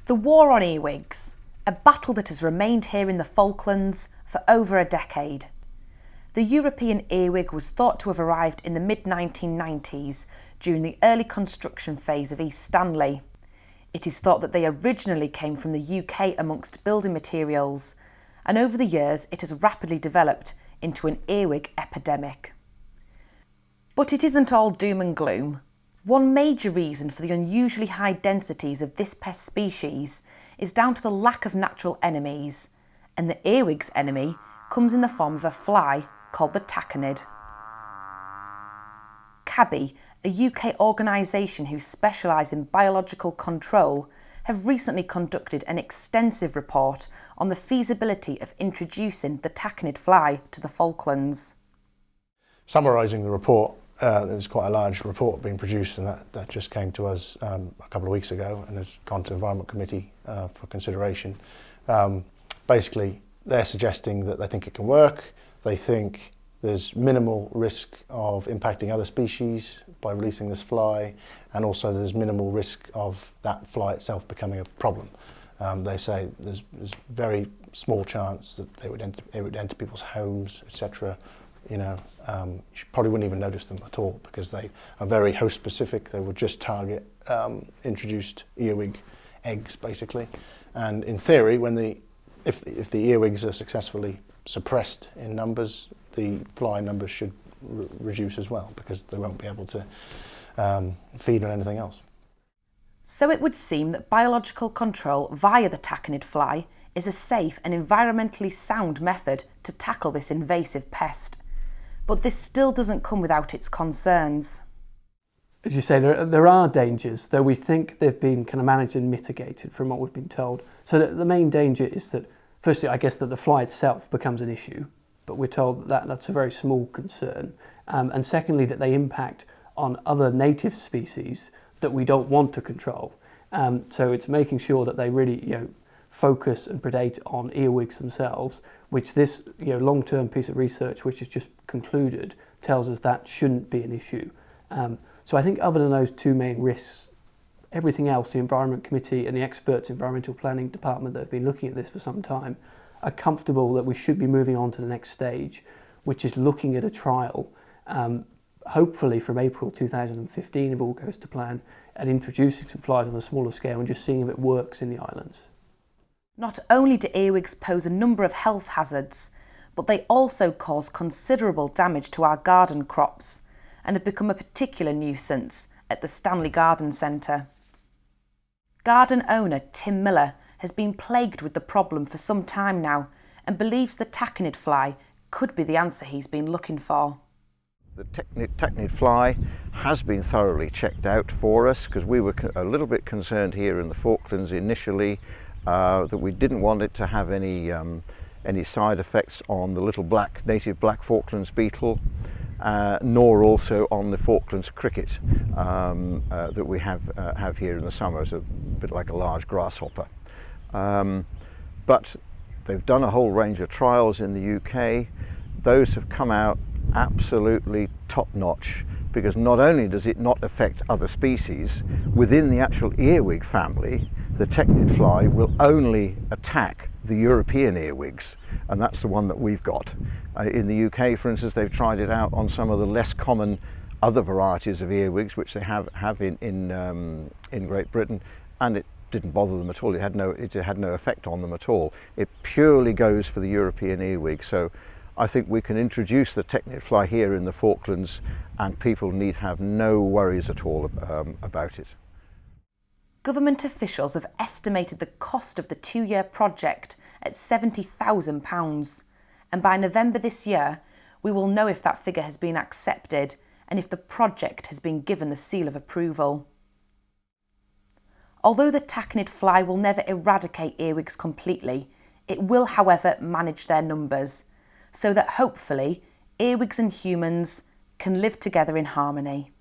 The war on earwigs, a battle that has remained here in the Falklands for over a decade. The European earwig was thought to have arrived in the mid-1990s during the early construction phase of East Stanley. It is thought that they originally came from the UK amongst building materials, and over the years it has rapidly developed into an earwig epidemic. But it isn't all doom and gloom. One major reason for the unusually high densities of this pest species is down to the lack of natural enemies, and the earwig's enemy comes in the form of a fly called the tachnid. CABI, a UK organisation who specialise in biological control, have recently conducted an extensive report on the feasibility of introducing the Tachnid fly to the Falklands. Summarising the report, there's quite a large report being produced, and that just came to us a couple of weeks ago and has gone to the Environment Committee for consideration. Basically, they're suggesting that they think it can work. They think there's minimal risk of impacting other species by releasing this fly, and also there's minimal risk of that fly itself becoming a problem. They say there's very small chance that it would enter people's homes, etc. You probably wouldn't even notice them at all because they are very host specific. They would just target introduced earwig eggs, basically. And in theory, if the earwigs are successfully suppressed in numbers, the fly numbers should reduce as well, because they won't be able to feed on anything else. So it would seem that biological control via the tachnid fly is a safe and environmentally sound method to tackle this invasive pest. But this still doesn't come without its concerns. As you say, there are dangers, though we think they've been kind of managed and mitigated from what we've been told. So the main danger is that, firstly, I guess that the fly itself becomes an issue, but we're told that that's a very small concern. And secondly, that they impact on other native species that we don't want to control. So it's making sure that they really, focus and predate on earwigs themselves, which this, long-term piece of research, which is just concluded, tells us that shouldn't be an issue. So I think other than those two main risks, everything else, the Environment Committee and the experts Environmental Planning Department that have been looking at this for some time are comfortable that we should be moving on to the next stage, which is looking at a trial, hopefully from April 2015, if all goes to plan, and introducing some flies on a smaller scale and just seeing if it works in the islands. Not only do earwigs pose a number of health hazards, but they also cause considerable damage to our garden crops and have become a particular nuisance at the Stanley Garden Centre. Garden owner Tim Miller has been plagued with the problem for some time now and believes the tachnid fly could be the answer he's been looking for. The Tachnid fly has been thoroughly checked out for us, because we were a little bit concerned here in the Falklands initially that we didn't want it to have any side effects on the little native black Falklands beetle, nor also on the Falklands cricket that we have here in the summer. It's a bit like a large grasshopper. But they've done a whole range of trials in the UK. Those have come out absolutely top-notch, because not only does it not affect other species, within the actual earwig family, the Tachnid fly will only attack the European earwigs, and that's the one that we've got. In the UK, for instance, they've tried it out on some of the less common other varieties of earwigs, which they have in Great Britain, and it didn't bother them at all. It had no effect on them at all. It purely goes for the European earwig. So I think we can introduce the Tachnid fly here in the Falklands, and people need have no worries at all about it. Government officials have estimated the cost of the 2-year project at £70,000, and by November this year we will know if that figure has been accepted and if the project has been given the seal of approval. Although the Tachnid fly will never eradicate earwigs completely, it will, however, manage their numbers, so that hopefully earwigs and humans can live together in harmony.